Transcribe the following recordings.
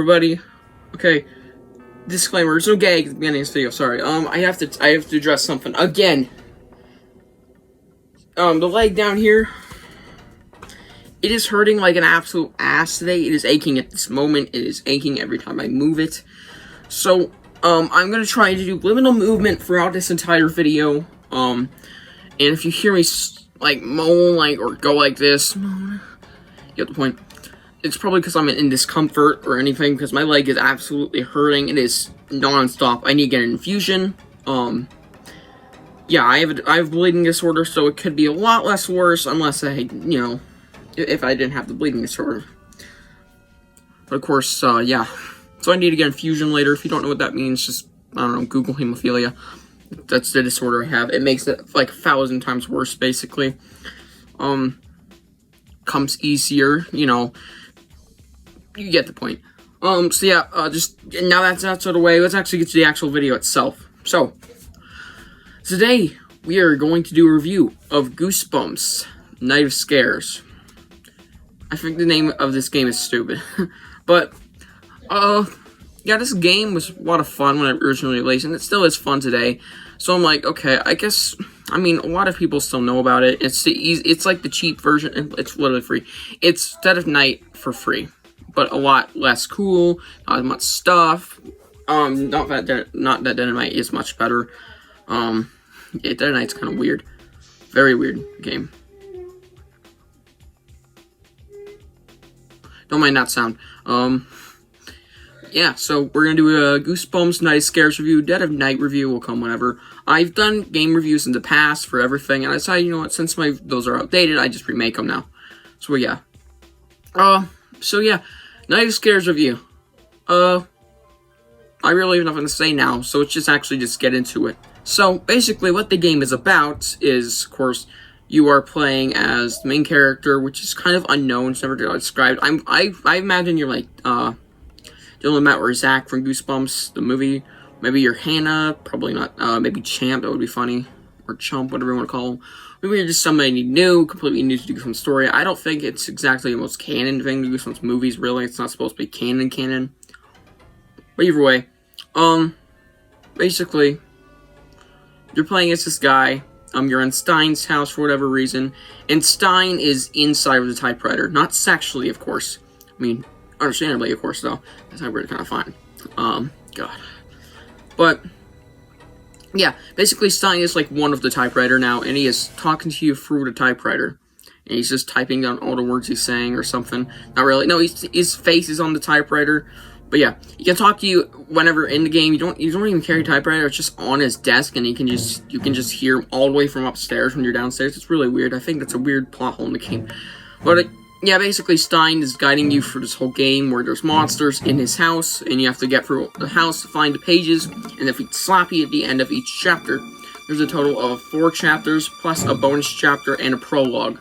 everybody. Okay, disclaimer, there's no gag at the beginning of this video, sorry. I have to address something. Again. The leg down here, it is hurting like an absolute ass today. It is aching at this moment. It is aching every time I move it. So, I'm gonna try to do liminal movement throughout this entire video. And if you hear me, like, moan, like, or go like this, you get the point. It's probably because I'm in discomfort or anything, because my leg is absolutely hurting. It is non-stop. I need to get an infusion. Yeah, I have bleeding disorder, so it could be a lot less worse unless I, if I didn't have the bleeding disorder. But of course, yeah. So I need to get infusion later. If you don't know what that means, just, I don't know, Google hemophilia. That's the disorder I have. It makes it like 1,000 times worse, basically. Comes easier, you get the point. So yeah, just, now that's out of the way, let's actually get to the actual video itself. So, today, we are going to do a review of Goosebumps, Night of Scares. I think the name of this game is stupid. But, yeah, this game was a lot of fun when it originally released, and it still is fun today. So I'm like, okay, I guess, a lot of people still know about it. It's like the cheap version, and it's literally free. It's Dead of Night for free, but a lot less cool, not as much stuff. Not that Dead of Night is much better. Yeah, Dead of Night's kind of weird. Very weird game. Don't mind that sound. Yeah, so we're gonna do a Goosebumps Night of Scares review. Dead of Night review will come whenever. I've done game reviews in the past for everything, and I decided, since those are outdated, I just remake them now. So yeah. So yeah, Night of Scares review. I really have nothing to say now, so let's just get into it. So, basically, what the game is about is, of course, you are playing as the main character, which is kind of unknown, it's never described. I imagine you're like, Dylan, Matt, or Zach from Goosebumps, the movie. Maybe you're Hannah, probably not, maybe Champ, that would be funny. Or Chump, whatever you want to call him. Maybe you're just somebody new, completely new to the Goosebumps story. I don't think it's exactly the most canon thing to Goosebumps movies, really. It's not supposed to be canon. But either way, basically, you're playing as this guy, you're in Stine's house for whatever reason, and Stine is inside of the typewriter. Not sexually, of course. Understandably, of course, though. That's how we're kind of fine. God. But, yeah, basically Stine is like one of the typewriter now, and he is talking to you through the typewriter. And he's just typing down all the words he's saying or something. Not really. No, his face is on the typewriter. But yeah, he can talk to you whenever in the game. You don't even carry a typewriter. It's just on his desk, and you can just hear him all the way from upstairs when you're downstairs. It's really weird. I think that's a weird plot hole in the game. But yeah, basically Stine is guiding you through this whole game where there's monsters in his house, and you have to get through the house to find the pages, and if we slap you at the end of each chapter. There's a total of 4 chapters plus a bonus chapter and a prologue.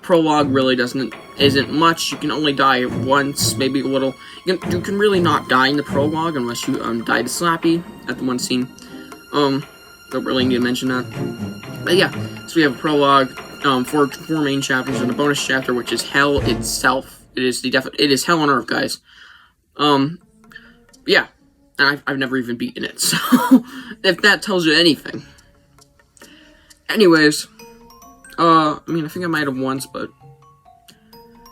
Prologue really isn't much. You can only die once, maybe a little. You can really not die in the prologue unless you die to Slappy at the one scene. Don't really need to mention that. But yeah, so we have a prologue, 4 main chapters and a bonus chapter, which is hell itself. It is hell on earth, guys. Yeah, and I've never even beaten it, so if that tells you anything. Anyways. I think I might have once, but...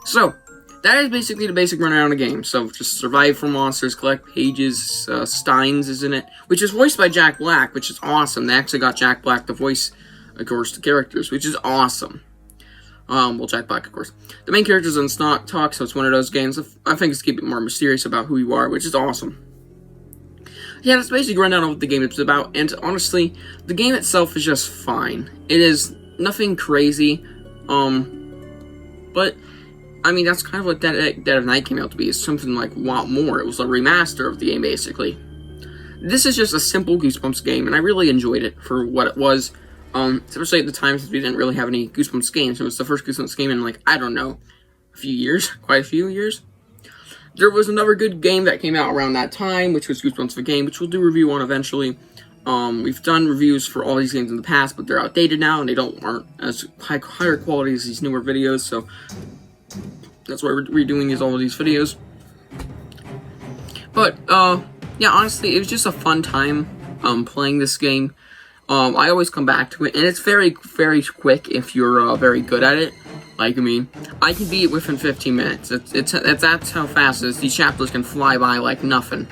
So, that is basically the basic rundown of the game. So, just survive from monsters, collect pages, Stine's is in it, which is voiced by Jack Black, which is awesome. They actually got Jack Black to voice, of course, the characters, which is awesome. Well, Jack Black, of course. The main character doesn't talk, so it's one of those games. I think it's keep it more mysterious about who you are, which is awesome. Yeah, that's basically a rundown of what the game is about, and honestly, the game itself is just fine. It is nothing crazy, but, that's kind of what Dead of Night came out to be. It's something like a lot more. It was a remaster of the game, basically. This is just a simple Goosebumps game, and I really enjoyed it for what it was, especially at the time, since we didn't really have any Goosebumps games. It was the first Goosebumps game in, I don't know, quite a few years. There was another good game that came out around that time, which was Goosebumps the Game, which we'll do a review on eventually. We've done reviews for all these games in the past, but they're outdated now, and they aren't as higher quality as these newer videos, so that's why we're redoing all of these videos. But, yeah, honestly, it was just a fun time, playing this game. I always come back to it, and it's very, very quick if you're, very good at it. Like, I mean, I can beat it within 15 minutes. That's how fast it is. These chapters can fly by like nothing.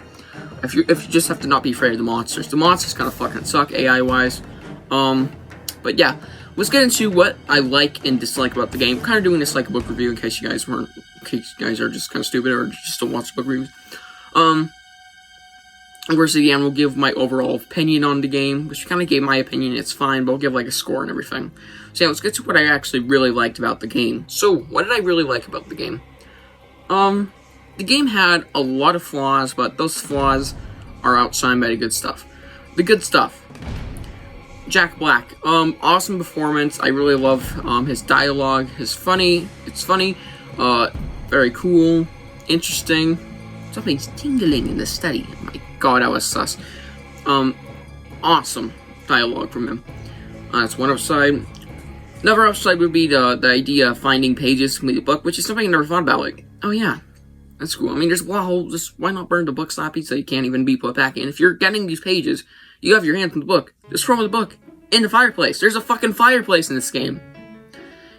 If you just have to not be afraid of the monsters. The monsters kind of fucking suck, AI-wise. But yeah, let's get into what I like and dislike about the game. I'm kind of doing this like a book review in case you guys are just kind of stupid or just don't watch book reviews. Of course, again, we'll give my overall opinion on the game, which kind of gave my opinion. It's fine, but I'll give like a score and everything. So yeah, let's get to what I actually really liked about the game. So, what did I really like about the game? The game had a lot of flaws, but those flaws are outshined by the good stuff. The good stuff. Jack Black. Awesome performance. I really love his dialogue. It's funny. Very cool. Interesting. Something's tingling in the study. Oh my god, that was sus. Awesome dialogue from him. That's one upside. Another upside would be the idea of finding pages to complete the book, which is something I never thought about. Like, oh yeah, that's cool. I mean, why not burn the book sloppy so you can't even be put back in? If you're getting these pages, you have your hands in the book. Just throw the book in the fireplace. There's a fucking fireplace in this game.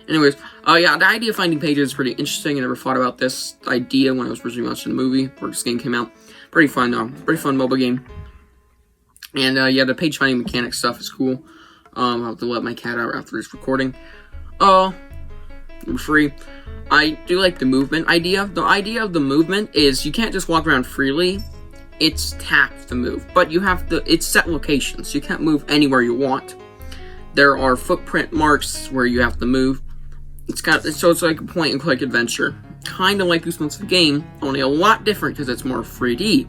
Anyways, yeah, the idea of finding pages is pretty interesting. I never thought about this idea when I was originally watching the movie where this game came out. Pretty fun mobile game. And yeah, the page finding mechanic stuff is cool. I'll have to let my cat out after this recording. Number 3, I do like the movement idea. The idea of the movement is you can't just walk around freely. It's tapped to move, but it's set locations. You can't move anywhere you want. There are footprint marks where you have to move. So it's like a point-and-click adventure. Kind of like Goosebumps the game, only a lot different because it's more 3D.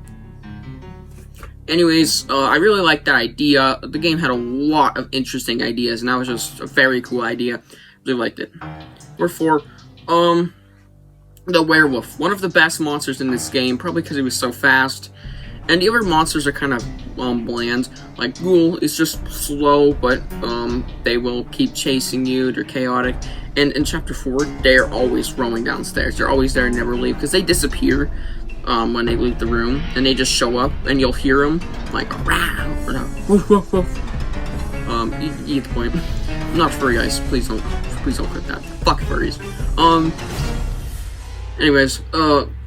Anyways, I really liked that idea. The game had a lot of interesting ideas, and that was just a very cool idea. Really liked it. Number 4, the werewolf. One of the best monsters in this game, probably because he was so fast. And the other monsters are kind of bland. Like Ghoul is just slow, but they will keep chasing you. They're chaotic. And in Chapter 4, they're always roaming downstairs. They're always there and never leave because they disappear when they leave the room, and they just show up, and you'll hear them like rah or woof woof woof. You get the point. I'm not furry, guys. Please don't quit that. Fuck furries. Anyways,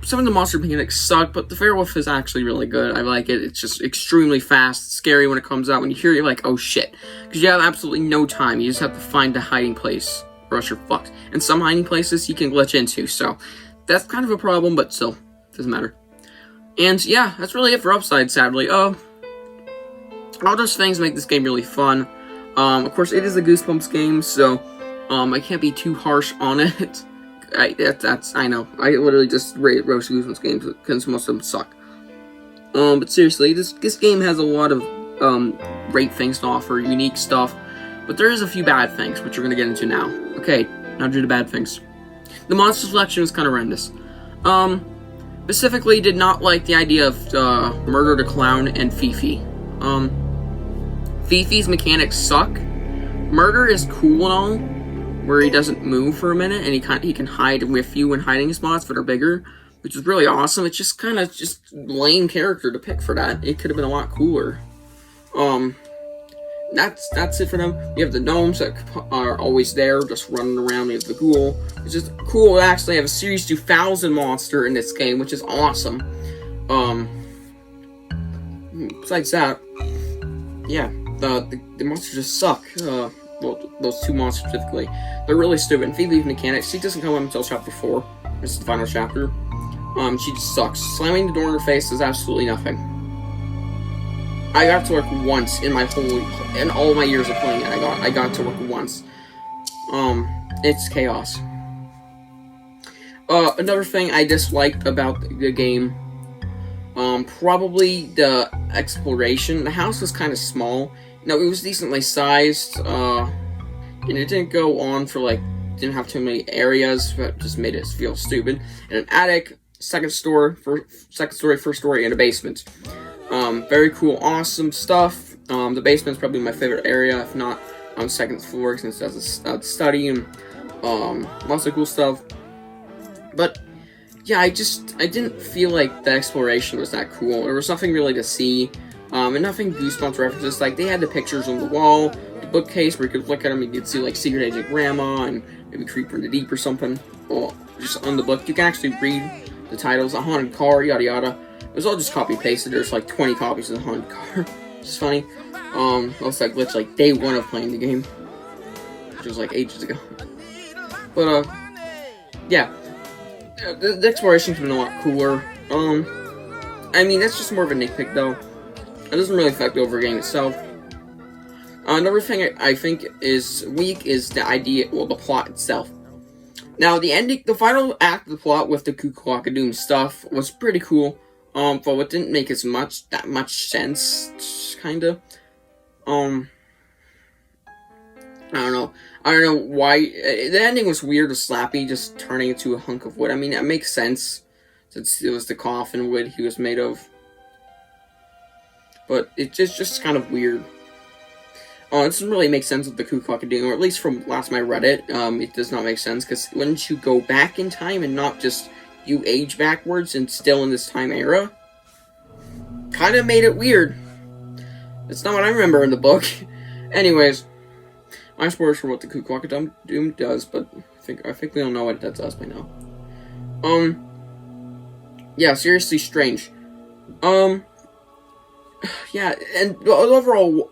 some of the monster mechanics suck, but the werewolf is actually really good. I like it. It's just extremely fast, scary when it comes out. When you hear it, you're like, oh shit. Because you have absolutely no time. You just have to find a hiding place, or else you're fucked. And some hiding places you can glitch into, so that's kind of a problem, but still, doesn't matter. And yeah, that's really it for upside, sadly. All those things make this game really fun. Of course, it is a Goosebumps game, so I can't be too harsh on it. I know. I literally just roast Goosebumps games because most of them suck. But seriously, this game has a lot of great things to offer, unique stuff, but there is a few bad things, which we're gonna get into now. Okay, now do the bad things. The monster selection was kind of horrendous. Specifically, did not like the idea of Murder the Clown and Fifi. Fifi's mechanics suck. Murder is cool and all, where he doesn't move for a minute, and he can hide with you in hiding spots that are bigger, which is really awesome. It's just kind of lame character to pick for that. It could have been a lot cooler. That's it for them. You have the gnomes that are always there, just running around. You have the ghoul. It's just cool to actually have a Series 2000 monster in this game, which is awesome. Besides that, yeah, the monsters just suck. Well, those two monsters specifically, they're really stupid. And Phoebe's mechanics, she doesn't come up until Chapter 4. This is the final chapter. She just sucks. Slamming the door in her face is absolutely nothing. I got to work once in all my years of playing it. I got to work once. It's chaos. Another thing I disliked about the game, probably the exploration. The house was kind of small. No, it was decently sized, and it didn't go on for didn't have too many areas, but just made it feel stupid. And an attic, second story, first story, and a basement. Very cool, awesome stuff. The basement's probably my favorite area, if not on second floor, since it has a study and lots of cool stuff. But yeah, I didn't feel like the exploration was that cool. There was nothing really to see, and nothing Goosebumps references. Like, they had the pictures on the wall, the bookcase where you could look at them, you could see, like, Secret Agent Grandma, and maybe Creeper in the Deep or something. Well, just on the book, you can actually read the titles, A Haunted Car, yada yada. It was all just copy-pasted. There's, like, 20 copies of The Haunted Car, which is funny. Looks like glitch, like, day 1 of playing the game, which was, like, ages ago. But, yeah. The exploration's been a lot cooler. I mean, that's just more of a nitpick, though. It doesn't really affect the overall game itself. Another thing I think is weak is the idea, well, the plot itself. Now, the final act of the plot with the Doom stuff was pretty cool. But it didn't make that much sense, kinda. I don't know why. The ending was weird or slappy, just turning into a hunk of wood. I mean, that makes sense, since it was the coffin wood he was made of. But it's just kind of weird. It doesn't really make sense with the Doom, or at least from last time I read it, it does not make sense, because wouldn't you go back in time and not just you age backwards and still in this time era? Kind of made it weird. That's not what I remember in the book. Anyways, my spoilers for what the Doom does, but I think we all know what that does by now. Yeah, seriously strange. Yeah, and overall,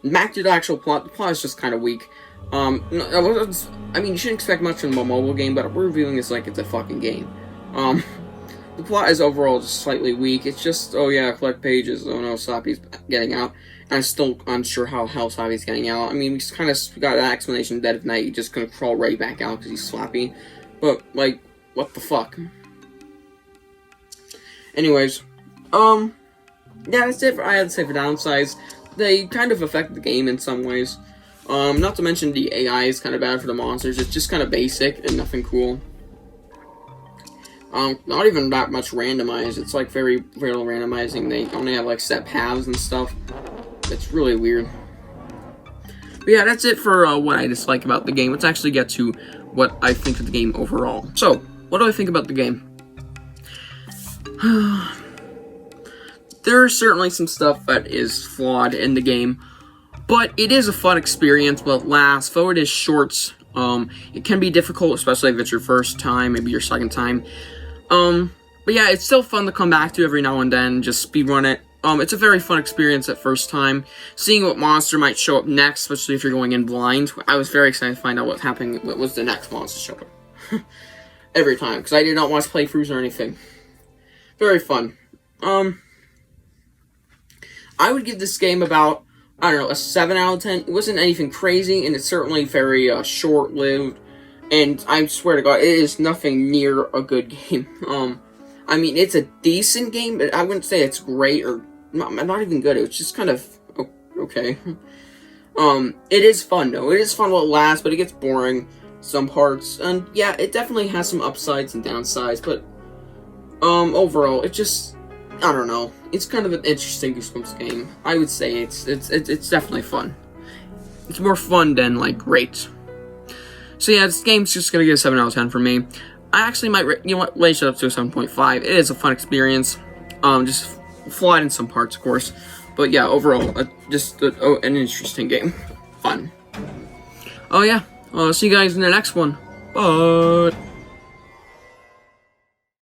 back to the actual plot. The plot is just kind of weak. I mean, you shouldn't expect much from a mobile game, but we're reviewing this like it's a fucking game. The plot is overall just slightly weak. It's just, oh yeah, collect pages. Oh no, Slappy's getting out. And I'm still unsure how hell Slappy's getting out. I mean, we kind of got an explanation dead of night. He's just gonna crawl right back out because he's Slappy. But, like, what the fuck? Anyways, yeah, that's it. I had to say for downsides. They kind of affect the game in some ways. Not to mention the AI is kind of bad for the monsters. It's just kind of basic and nothing cool. Not even that much randomized. It's like very little randomizing. They only have like set paths and stuff. It's really weird. But yeah, that's it for what I dislike about the game. Let's actually get to what I think of the game overall. So, what do I think about the game? There's certainly some stuff that is flawed in the game, but it is a fun experience while it lasts. Though it is short, it can be difficult, especially if it's your first time, maybe your second time. But yeah, it's still fun to come back to every now and then, just speedrun it. It's a very fun experience at first time. Seeing what monster might show up next, especially if you're going in blind. I was very excited to find out what's happening, what was the next monster show up. Every time, because I did not want to play playthroughs or anything. Very fun. I would give this game about, I don't know, a 7 out of 10. It wasn't anything crazy, and it's certainly very short-lived. And I swear to God, it is nothing near a good game. I mean, it's a decent game, but I wouldn't say it's great or not even good. It was just kind of okay. It is fun though. It is fun while it lasts, but it gets boring some parts. And yeah, it definitely has some upsides and downsides. But overall, it just, I don't know. It's kind of an interesting Goosebumps game. I would say it's definitely fun. It's more fun than like great. So yeah, this game's just gonna get a 7 out of 10 for me. I actually might, rate it up to a 7.5. It is a fun experience. Just flawed in some parts, of course. But yeah, overall, just an interesting game. Fun. Oh yeah, I'll see you guys in the next one. Bye.